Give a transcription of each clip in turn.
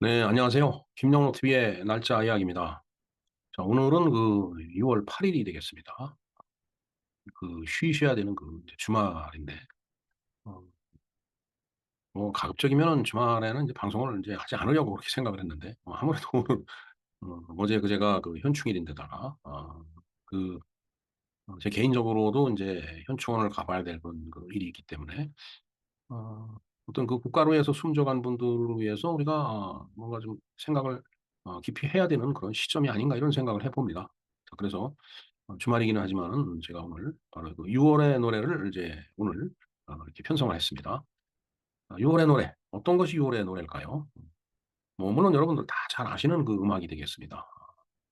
네, 안녕하세요. 김영록 TV의 날짜 이야기입니다. 자, 오늘은 6월 8일이 되겠습니다. 쉬셔야 되는 이제 주말인데, 어, 뭐, 가급적이면 주말에는 이제 방송을 이제 하지 않으려고 그렇게 생각을 했는데, 아무래도 오늘, 어제 그제가 현충일인데다가, 그, 제 개인적으로도 이제 현충원을 가봐야 될 그런 일이 있기 때문에, 어 어떤 국가로 해서 숨져간 분들을 위해서 우리가 뭔가 좀 생각을 깊이 해야 되는 그런 시점이 아닌가 이런 생각을 해 봅니다. 자, 그래서 주말이기는 하지만은 제가 오늘 바로 6 월의 노래를 이제 오늘 이렇게 편성을 했습니다. 6 월의 노래, 어떤 것이 6 월의 노래일까요? 뭐 물론 여러분들 다 잘 아시는 음악이 되겠습니다.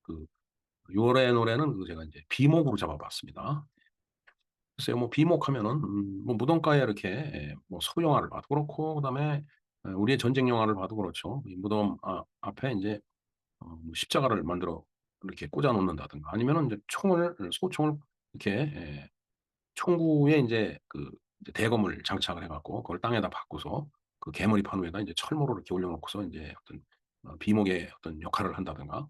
그 6 월의 노래는 제가 이제 비목으로 잡아 봤습니다. 글쎄요. 뭐 비목하면은 뭐 무덤가에 이렇게 뭐 서부 영화를 봐도 그렇고 그다음에 우리의 전쟁 영화를 봐도 그렇죠. 이 무덤 앞에 인제 뭐 십자가를 만들어 이렇게 꽂아 놓는다든가 아니면은 인제 소총을 이렇게 총구에 인제 이제 대검을 장착을 해 갖고 그걸 땅에다 박고서 그 개머리판 위에다 인제 철모를 이렇게 올려 놓고서 인제 어떤 비목의 어떤 역할을 한다든가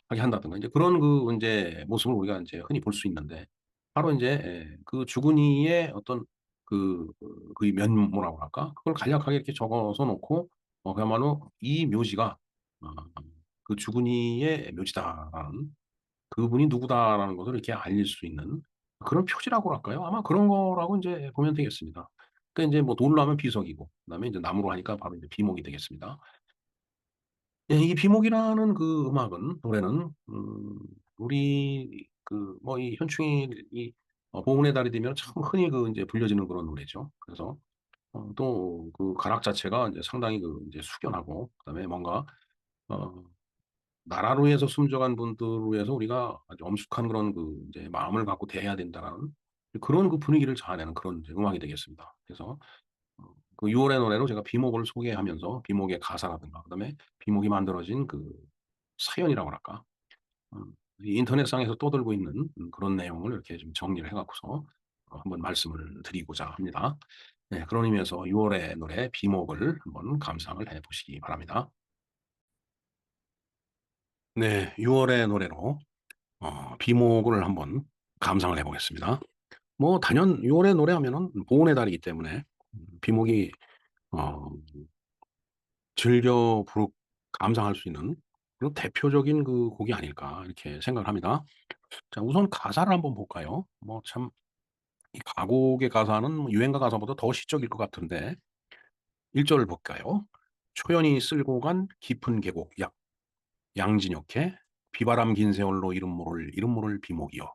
하게 한다든가 이제 그런 인제 모습을 우리가 인제 흔히 볼 수 있는데 바로 인제 죽은 이의 어떤 그의 면모라고 할까? 그걸 간략하게 이렇게 적어서 놓고 그야말로 이 묘지가 어 죽은 이의 묘지다라는 '그분이 누구다.'라는 것을 이렇게 알릴 수 있는 그런 표지라고 할까요? 아마 그런 거라고 인제 보면 되겠습니다. 그러니까 인제 뭐 돌로 하면 비석이고 그다음에 인제 나무로 하니까 바로 인제 비목이 되겠습니다. 예, 이 비목이라는 음악은 노래는 우리 뭐 이 현충일이 보훈의 달이 되면 참 흔히 인제 불려지는 그런 노래죠. 그래서 또 가락 자체가 인제 상당히 인제 숙연하고 그다음에 뭔가 어 나라를 위해서 숨져간 분들을 위해서 우리가 아주 엄숙한 그런 인제 마음을 갖고 대해야 된다라는 그런 분위기를 자아내는 그런 이제 음악이 되겠습니다. 그래서 6 월의 노래로 제가 비목을 소개하면서 비목의 가사라든가 그다음에 비목이 만들어진 사연이라고 할까? 이 인터넷상에서 떠돌고 있는 그런 내용을 이렇게 좀 정리를 해 갖고서 한번 말씀을 드리고자 합니다. 네, 그런 의미에서 6 월의 노래 비목을 한번 감상을 해 보시기 바랍니다. 네, 6 월의 노래로 비목을 한번 감상을 해 보겠습니다. 뭐 단연 6 월의 노래하면은 보온의 달이기 때문에 비목이 어 즐겨 감상할 수 있는 그런 대표적인 곡이 아닐까 이렇게 생각을 합니다. 자, 우선 가사를 한번 볼까요? 뭐 참 이 가곡의 가사는 뭐 유행가 가사보다 더 시적일 것 같은데 1 절을 볼까요? "초연이 쓸고 간 깊은 계곡 양진역해 비바람 긴 세월로 이름 모를 비목이여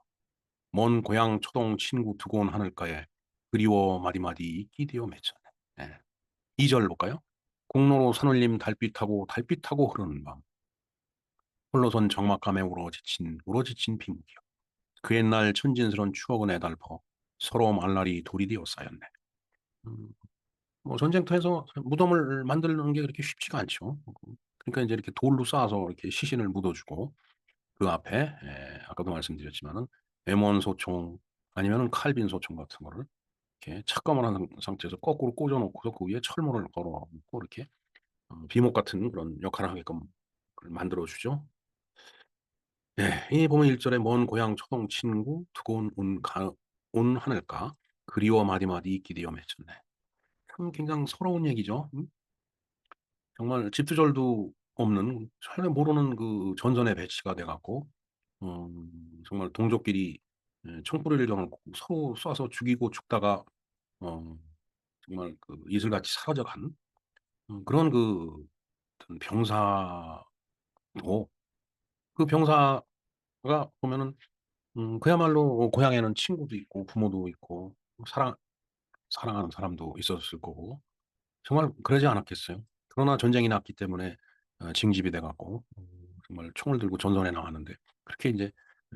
먼 고향 초동 친구 두고 온 하늘가에 그리워 마디마디 있기되어 맺혔네." 예. 2절 볼까요? "공로로 산울림 달빛하고 흐르는 밤 홀로선 적막감에 우러지친 비목이여 그 옛날 천진스런 추억은 애달퍼 서러움 알날이 돌이 되어 쌓였네." 음 뭐 전쟁터에서 무덤을 만드는 게 그렇게 쉽지가 않죠. 그러니까 인제 이렇게 돌로 쌓아서 이렇게 시신을 묻어 주고 그 앞에 아까도 말씀드렸지만은 M1 소총 아니면은 칼빈 소총 같은 거를 이렇게 착검을 한 상태에서 거꾸로 꽂아 놓고서 그 위에 철문을 걸어 놓고 이렇게 비목 같은 그런 역할을 하게끔 그걸 만들어 주죠. 예. 이 보면 1 절에 "먼 고향 초동 친구 두고 온 하늘가 그리워 마디마디 있기 되어 맺혔네." 참 굉장히 서러운 얘기죠. 정말 집두절도 없는 전혀 모르는 전선에 배치가 돼 갖고 정말 동족끼리 총구리를 겨누고 서로 쏴서 죽이고 죽다가 어 정말 이슬같이 사라져 간 그런 어떤 병사고 그 병사가 보면은 그야말로 고향에는 친구도 있고 부모도 있고 사랑하는 사람도 있었을 거고 정말 그러지 않았겠어요? 그러나 전쟁이 났기 때문에 징집이 돼 갖고 정말 총을 들고 전선에 나왔는데 그렇게 인제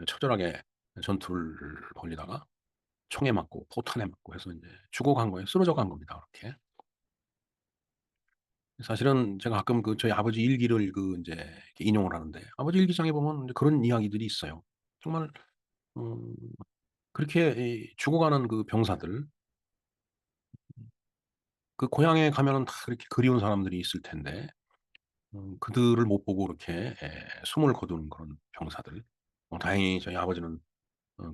처절하게 전투를 벌이다가 총에 맞고 포탄에 맞고 해서 인제 죽어간 거예요. 쓰러져 간 겁니다 그렇게. 사실은 제가 가끔 저희 아버지 일기를 인제 이렇게 인용을 하는데 아버지 일기장에 보면 인제 그런 이야기들이 있어요. 정말 음 그렇게 죽어가는 병사들 고향에 가면은 다 그렇게 그리운 사람들이 있을 텐데 그들을 못 보고 이렇게 숨을 거둔 그런 병사들. 다행히 저희 아버지는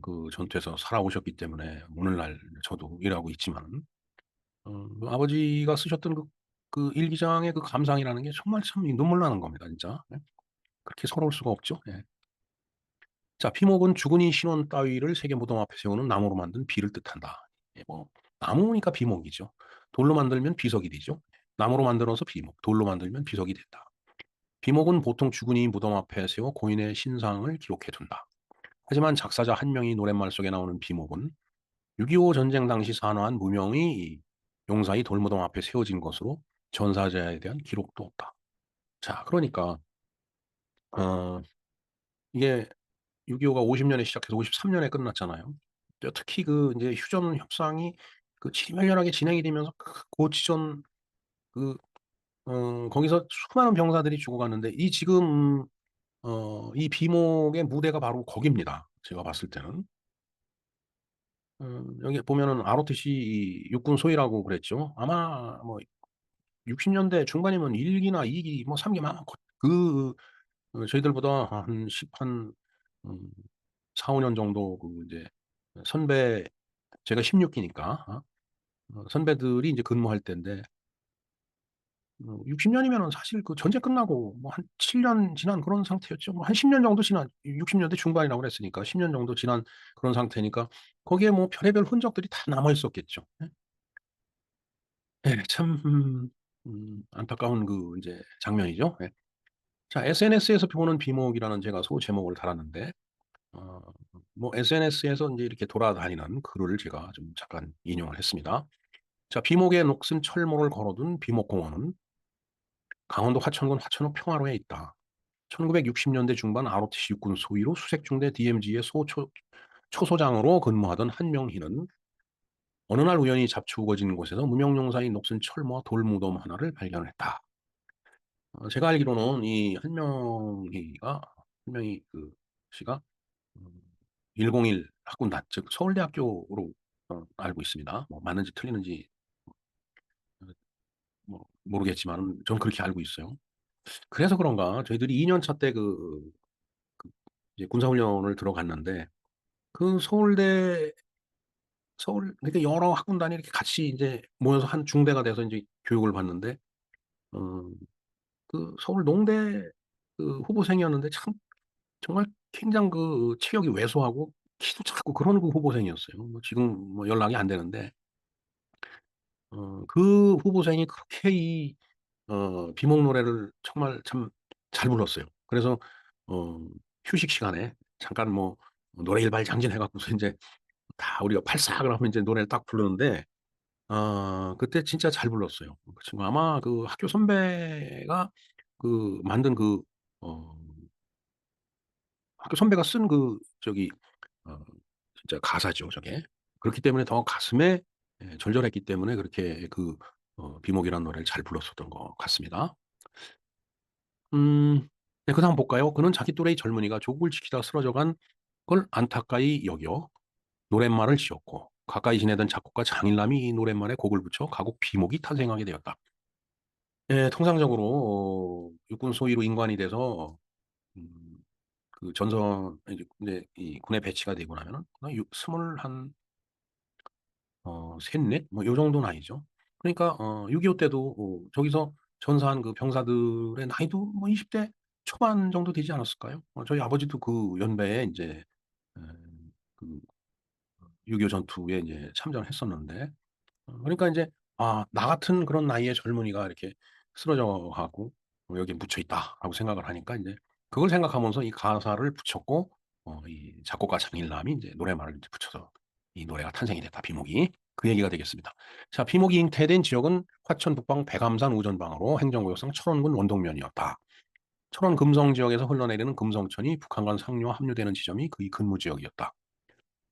그 전투에서 살아오셨기 때문에 오늘날 저도 일하고 있지만은 그 아버지가 쓰셨던 그 일기장의 그 감상이라는 게 정말 참 이 눈물 나는 겁니다 진짜. 예. 그렇게 서러울 수가 없죠. 예. 자, 피목은 죽은이 신원 따위를 세계 무덤 앞에 세우는 나무로 만든 비를 뜻한다. 예, 뭐 나무니까 비목이죠. 돌로 만들면 비석이 되죠. 나무로 만들어서 비목, 돌로 만들면 비석이 된다. 비목은 보통 죽은이 무덤 앞에 세워 고인의 신상을 기록해 둔다. 하지만 작사자 한 명이 노랫말 속에 나오는 비목은 6.25 전쟁 당시 산화한 무명의 용사의 돌무덤 앞에 세워진 것으로 전사자에 대한 기록도 없다. 자, 그러니까 어 이게 6.25가 50년에 시작해서 53년에 끝났잖아요. 특히 그 인제 휴전 협상이 그 치밀하게 진행이 되면서 고치전 그 거기서 수많은 병사들이 죽어갔는데 이 지금 이 비목의 무대가 바로 거깁니다, 제가 봤을 때는. 여기 보면은 ROTC 이 육군 소위라고 그랬죠. 아마 뭐 60 년대 중반이면 1 기나 2기 뭐 3기 막 저희들보다 한 10한 음 4-5년 정도 그 이제 선배 제가 16 기니까 선배들이 인제 근무할 때인데 60 년이면은 사실 그 전쟁 끝나고 뭐 한 7년 지난 그런 상태였죠. 뭐 한 10년 정도 지난 60 년대 중반이라고 그랬으니까 10년 정도 지난 그런 상태니까 거기에 뭐 별의별 흔적들이 다 남아 있었겠죠. 예. 예 참 안타까운 그 인제 장면이죠. 예. 자, SNS에서 보는 비목이라는 제가 소제목을 달았는데 어 뭐 SNS에서 인제 이렇게 돌아다니는 글을 제가 좀 잠깐 인용을 했습니다. 자, 비목의 녹슨 철모를 걸어둔 비목공원은 강원도 화천군 화천읍 평화로에 있다. 1960 년대 중반 ROTC 육군 소위로 수색중대 DMZ의 초소장으로 근무하던 한명희는 어느 날 우연히 잡초 우거진 곳에서 무명용사인 녹슨 철모와 돌무덤 하나를 발견했다. 제가 알기로는 이 한명희 그 씨가 음 101 학군단 즉 서울대학교로 알고 있습니다. 뭐 맞는지 틀리는지 어 뭐 모르겠지만은 저는 그렇게 알고 있어요. 그래서 그런가 저희들이 2 년차 때 그 이제 군사훈련을 들어갔는데 그 그러니까 여러 학군단이 이렇게 같이 인제 모여서 한 중대가 돼서 인제 교육을 받는데 어 그 서울 농대 그 후보생이었는데 참 정말 굉장히 그 체격이 왜소하고 키도 작고 그런 그 후보생이었어요. 뭐 지금 뭐 연락이 안 되는데 그 후보생이 그렇게 비몽 노래를 정말 참 잘 불렀어요. 그래서 어 휴식 시간에 잠깐 뭐 노래 일발장진 해 갖고서 인제 다 우리가 팔싹을 하면 이제 노래를 딱 부르는데 그때 진짜 잘 불렀어요. 그 친구 아마 그 학교 선배가 그 만든 어 학교 선배가 쓴 저기 어 진짜 가사죠 저게. 그렇기 때문에 더 가슴에 절절했기 때문에 그렇게 비목이라는 노래를 잘 불렀었던 것 같습니다. 네, 그다음 볼까요? 그는 자기 또래의 젊은이가 조국을 지키다 쓰러져 간 걸 안타까이 여겨 노랫말을 지었고 가까이 지내던 작곡가 장일남이 이 노랫말에 곡을 붙여 가곡 비목이 탄생하게 되었다. 예, 통상적으로 육군 소위로 인관이 돼서 음 그 전선 이제 이 군에 배치가 되고 나면은 한 육 스물 한 셋넷 뭐 요 정도 나이죠. 그러니까 6.25 때도 저기서 전사한 그 병사들의 나이도 뭐 20대 초반 정도 되지 않았을까요? 저희 아버지도 그 연배에 인제 에 그 6.25 전투에 인제 참전을 했었는데 그러니까 인제 '아 나 같은 그런 나이의 젊은이가 이렇게 쓰러져 갖고 여기에 묻혀 있다.'라고 생각을 하니까 인제 그걸 생각하면서 이 가사를 붙였고 이 작곡가 장일남이 인제 노래말을 인제 붙여서 이 노래가 탄생이 됐다 비목이. 그 얘기가 되겠습니다. 자, 비목이 잉태된 지역은 화천 북방 백암산 우전방으로 행정구역상 철원군 원동면이었다. 철원 금성 지역에서 흘러내리는 금성천이 북한간 상류와 합류되는 지점이 그의 근무 지역이었다.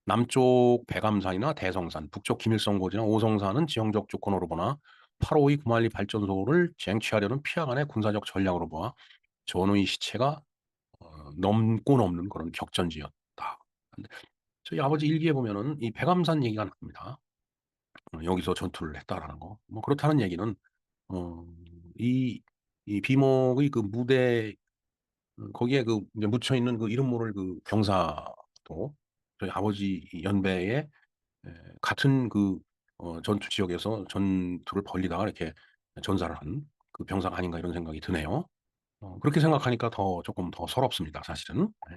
남쪽 백암산이나 대성산, 북쪽 김일성고지나 오성산은 지형적 조건으로 보나 852 구만리 발전소를 쟁취하려는 피하간의 군사적 전략으로 보아 전우의 시체가 넘고 넘는 그런 격전지였다. 근데 저희 아버지 일기에 보면은 이 백암산 얘기가 나옵니다. 여기서 전투를 했다라는 거. 뭐 그렇다는 얘기는 어 이 이 비목의 그 무대 거기에 그 이제 묻혀 있는 그 이름 모를 그 병사도 저희 아버지 연배에 같은 그 전투 지역에서 전투를 벌이다가 이렇게 전사를 한 그 병사가 아닌가 이런 생각이 드네요. 그렇게 생각하니까 더 조금 더 서럽습니다 사실은. 네.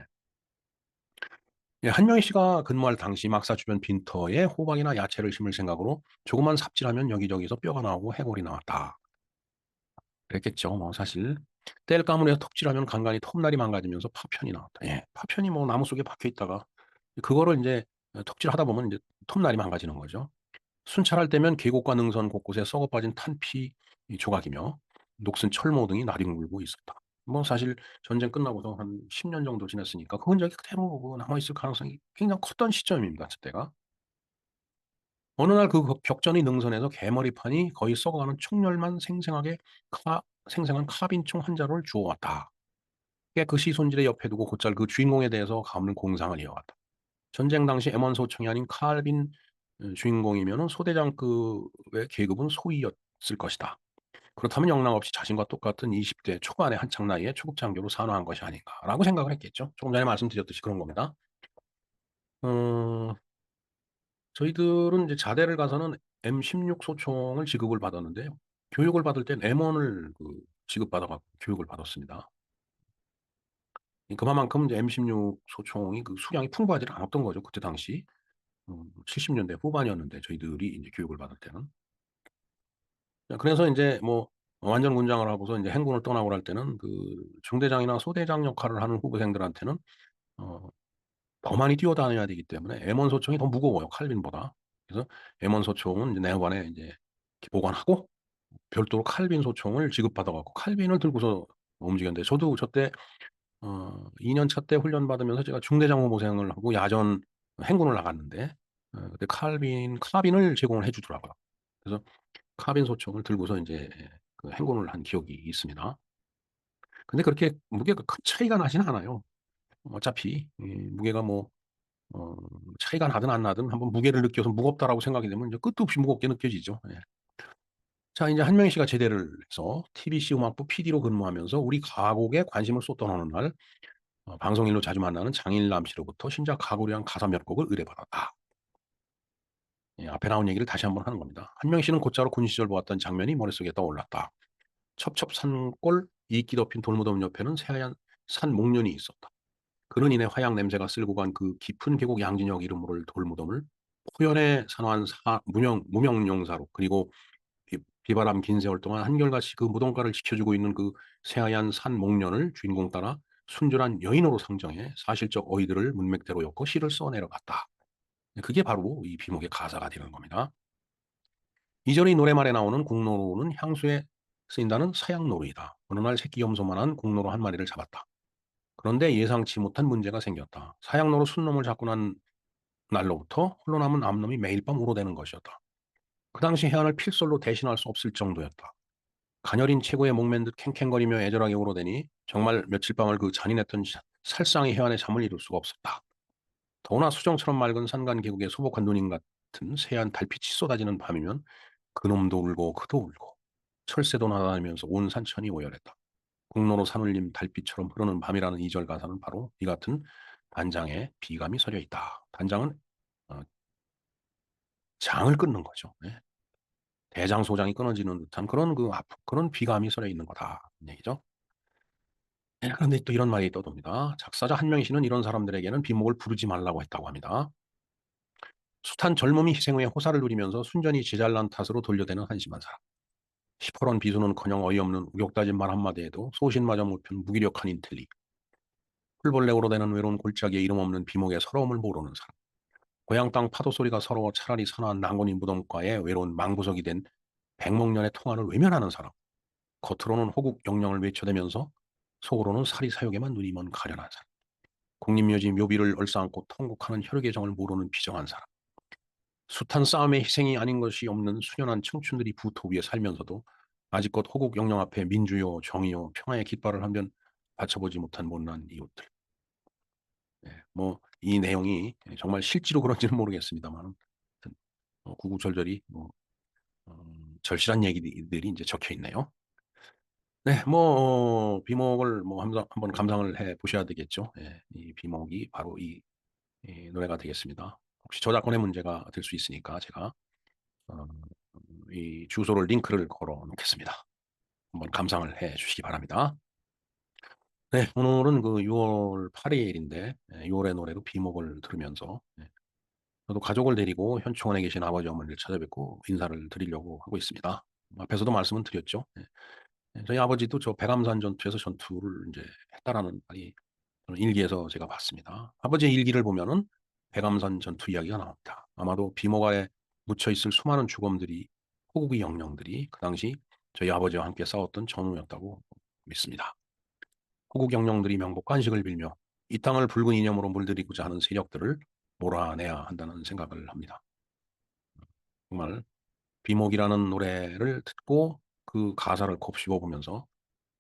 예, 한명희 씨가 근무할 당시 막사 주변 빈터에 호박이나 야채를 심을 생각으로 조금만 삽질하면 여기저기서 뼈가 나오고 해골이 나왔다. 그랬겠죠. 뭐 사실 땔감을 해서 톱질하면 간간이 톱날이 망가지면서 파편이 나왔다. 예. 파편이 뭐 나무 속에 박혀 있다가 그거를 인제 톱질하다 보면 인제 톱날이 망가지는 거죠. 순찰할 때면 계곡과 능선 곳곳에 썩어 빠진 탄피 이 조각이며 녹슨 철모 등이 나뒹굴고 있었다. 뭐 사실 전쟁 끝나고도 한 10년 정도 지났으니까 그 흔적이 그대로 그 남아 있을 가능성이 굉장히 컸던 시점입니다, 그때가. 어느 날 그 격전의 능선에서 개머리판이 거의 썩어가는 촉렬만 카 생생한 카빈총 한 자루를 주워 왔다. 깨끗이 손질해 옆에 두고 곧잘 그 주인공에 대해서 가문 공상을 이어갔다. 전쟁 당시 M1 소총이 아닌 칼빈 주인공이면은 소대장급의 계급은 소위였을 것이다. 그렇다면 영락없이 자신과 똑같은 20대 초반의 한창 나이에 초급 장교로 산화한 것이 아닌가라고 생각을 했겠죠. 조금 전에 말씀드렸듯이 그런 겁니다. 어 저희들은 이제 자대를 가서는 M16 소총을 지급을 받았는데요. 교육을 받을 땐 M1을 그 지급받아 갖고 교육을 받았습니다. 그만큼 이제 M16 소총이 그 수량이 풍부하지 않았던 거죠, 그때 당시. 70 년대 후반이었는데 저희들이 인제 교육을 받을 때는. 그래서 인제 뭐 완전 군장을 하고서 인제 행군을 떠나고 할 때는 그 중대장이나 소대장 역할을 하는 후배생들한테는 어 더 많이 뛰어다녀야 되기 때문에 M1 소총이 더 무거워요, 칼빈보다. 그래서 M1 소총은 이제 내후반에 인제 이렇게 보관하고 별도로 칼빈 소총을 지급받아 갖고 칼빈을 들고서 움직였는데 저도 저때 2년 차 때 훈련 받으면서 제가 중대장 후보생을 하고 야전 행군을 나갔는데 그때 카빈을 제공을 해 주더라고요. 그래서 카빈 소총을 들고서 인제 그 행군을 한 기억이 있습니다. 근데 그렇게 무게가 큰 차이가 나지는 않아요. 어차피 이 무게가 뭐 어 차이가 나든 안 나든 한번 무게를 느껴서 '무겁다.'라고 생각이 되면 이제 끝도 없이 무겁게 느껴지죠. 예. 자 인제 한명희 씨가 제대를 해서 TBC 음악부 PD로 근무하면서 우리 가곡에 관심을 쏟던 어느 날 방송일로 자주 만나는 장일남 씨로부터 신작 가곡을 위한 가사 몇 곡을 의뢰받았다. 예, 앞에 나온 얘기를 다시 한번 하는 겁니다. 한명희 씨는 곧자로 군 시절 보았던 장면이 머릿속에 떠올랐다. 첩첩산골 이끼 덮인 돌무덤 옆에는 새하얀 산 목련이 있었다. 그는 이내 화약 냄새가 쓸고 간 그 깊은 계곡 양진역 이름 모를 돌무덤을 포연에 산화한 무명용사로 그리고 비바람 긴 세월 동안 한결같이 그 무덤가를 지켜주고 있는 그 새하얀 산 목련을 주인공 따라 순결한 여인으로 상정해 사실적 어휘들을 문맥대로 엮어 시를 써내려갔다. 그게 바로 이 비목의 가사가 되는 겁니다. 이전에 이 노래말에 나오는 국노루는 향수에 쓰인다는 서양노루이다. 어느 날 새끼 염소만한 국노루 한 마리를 잡았다. 그런데 예상치 못한 문제가 생겼다. 사양노루 순놈을 잡고 난 날로부터 홀로 남은 암놈이 매일 밤 울어대는 것이었다. 그 당시 해안을 필설로 대신할 수 없을 정도였다. 가녀린 체구에 목맨 듯 캥캥거리며 애절하게 울어대니 정말 며칠 밤을 그 잔인했던 살상의 해안에 잠을 이룰 수가 없었다. 더구나 수정처럼 맑은 산간 계곡에 소복한 누님 같은 새하얀 달빛이 쏟아지는 밤이면 그놈도 울고 그도 울고 철새도 날아다니면서 온 산천이 오열했다. 공로로 산울림 달빛처럼 흐르는 밤이라는 이절 가사는 바로 이 같은 단장의 비감이 서려 있다. 단장은 어 장을 끊는 거죠. 네. 대장소장이 끊어지는 듯한 그런 그런 비감이 서려 있는 거다. 이 얘기죠. 예, 그런데 또 이런 말이 떠돕니다. 작사자 한명희 씨는 이런 사람들에게는 비목을 부르지 말라고 했다고 합니다. 숱한 젊음이 희생 후에 호사를 누리면서 순전히 제잘난 탓으로 돌려대는 한심한 사람. 시퍼런 비수는커녕 어이없는 우격다진 말 한마디에도 소신마저 못 편 무기력한 인텔리. 풀벌레 오로되는 외로운 골짜기에 이름 없는 비목의 서러움을 모르는 사람. 고향 땅 파도 소리가 서러워 차라리 사나운 낭군이 무덤가에 외로운 망부석이 된 백목년의 통화를 외면하는 사람. 겉으로는 호국 영령을 외쳐대면서 속으로는 사리사욕에만 눈이 먼 가련한 사람. 국립묘지 묘비를 얼싸안고 통곡하는 혈육의 정을 모르는 비정한 사람. 숱한 싸움의 희생이 아닌 것이 없는 수년한 청춘들이 부토 위에 살면서도 아직껏 호국 영령 앞에 민주요 정의요 평화의 깃발을 한 변 받쳐보지 못한 못난 이웃들. 예. 뭐 이 내용이 정말 실제로 그런지는 모르겠습니다만 하여튼 구구절절히 절실한 얘기들이 인제 적혀 있네요. 네. 비목을 한번 감상을 해 보셔야 되겠죠. 예. 이 비목이 바로 이 노래가 되겠습니다. 혹시 저작권의 문제가 될 수 있으니까 제가 어 이 주소를 링크를 걸어 놓겠습니다. 한번 감상을 해 주시기 바랍니다. 네. 오늘은 그 6월 8 일인데 6 월의 노래로 비목을 들으면서 저도 가족을 데리고 현충원에 계신 아버지 어머니를 찾아뵙고 인사를 드리려고 하고 있습니다. 앞에서도 말씀은 드렸죠. 저희 아버지도 저 백암산 전투에서 전투를 인제 했다라는 말이 저는 일기에서 제가 봤습니다. 아버지의 일기를 보면은 백암산 전투 이야기가 나옵니다. 아마도 비모가에 묻혀 있을 수많은 죽음들이 호국의 영령들이 그 당시 저희 아버지와 함께 싸웠던 전우였다고 믿습니다. 호국 영령들이 명복 관식을 빌며 이 땅을 붉은 이념으로 물들이고자 하는 세력들을 몰아내야 한다는 생각을 합니다. 정말 비목이라는 노래를 듣고 그 가사를 곱씹어 보면서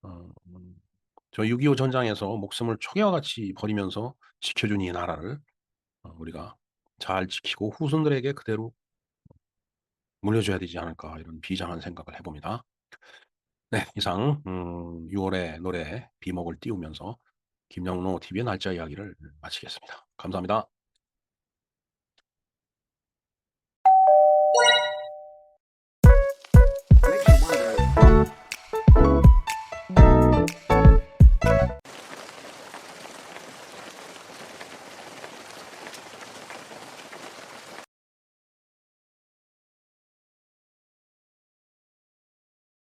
어 저 6.25 전장에서 목숨을 초계와 같이 버리면서 지켜준 이 나라를 우리가 잘 지키고 후손들에게 그대로 물려줘야 되지 않을까 이런 비장한 생각을 해 봅니다. 네. 이상 6 월의 노래 비목을 띄우면서 김영로 TV의 날짜 이야기를 마치겠습니다. 감사합니다.